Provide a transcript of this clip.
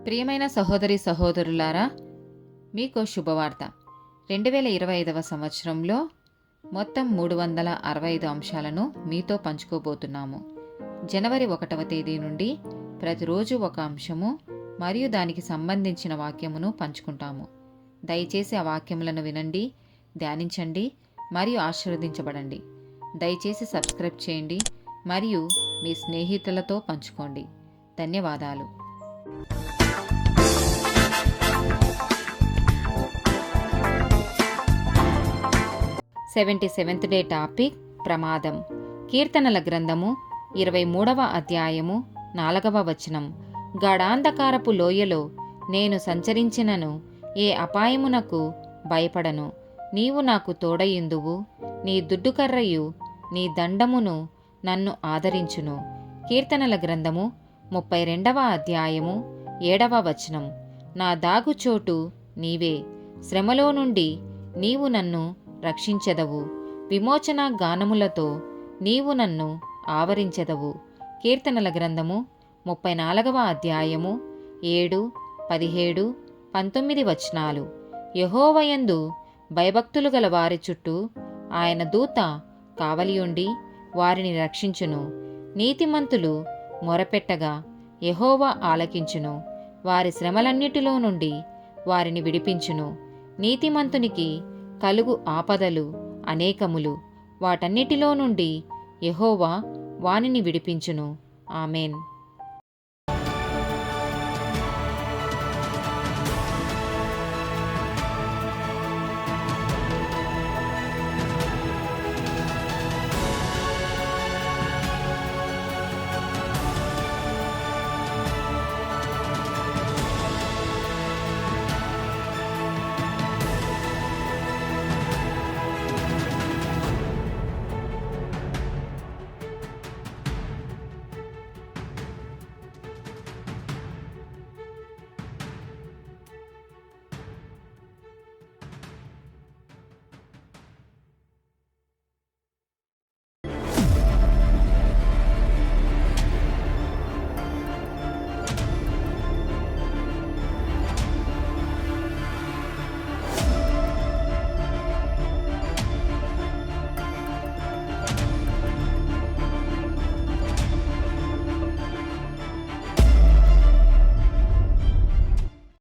ప్రియమైన సహోదరి సహోదరులారా, మీకు శుభవార్త. 2025 సంవత్సరంలో మొత్తం 365 అంశాలను మీతో పంచుకోబోతున్నాము. జనవరి 1వ తేదీ నుండి ప్రతిరోజు ఒక అంశము మరియు దానికి సంబంధించిన వాక్యమును పంచుకుంటాము. దయచేసి ఆ వాక్యములను వినండి, ధ్యానించండి మరియు ఆశీర్వదించబడండి. దయచేసి సబ్స్క్రైబ్ చేయండి మరియు మీ స్నేహితులతో పంచుకోండి. ధన్యవాదాలు. 77th డే టాపిక్ ప్రమాదం. కీర్తనల గ్రంథము 23వ అధ్యాయము 4వ వచనం. గాఢాంధకారపు లోయలో నేను సంచరించినను ఏ అపాయమునకు భయపడను. నీవు నాకు తోడయుందువు. నీ దుడ్డుకర్రయు నీ దండమును నన్ను ఆదరించును. కీర్తనల గ్రంథము 32వ అధ్యాయము 7వ వచనం. నా దాగుచోటు నీవే, శ్రమలో నుండి నీవు నన్ను రక్షించెదవు. విమోచన గానములతో నీవు నన్ను ఆవరించెదవు. కీర్తనల గ్రంథము 34వ అధ్యాయము 7, 17, 19 వచనాలు. యెహోవాయందు భయభక్తులు గల వారి చుట్టూ ఆయన దూత కావలియుండి వారిని రక్షించును. నీతిమంతులు మొరపెట్టగా యెహోవా ఆలకించును. వారి శ్రమలన్నిటిలో నుండి వారిని విడిపించును. నీతిమంతునికి కలుగు ఆపదలు అనేకములు, వాటన్నిటిలో నుండి యెహోవా వానిని విడిపించును. ఆమేన్.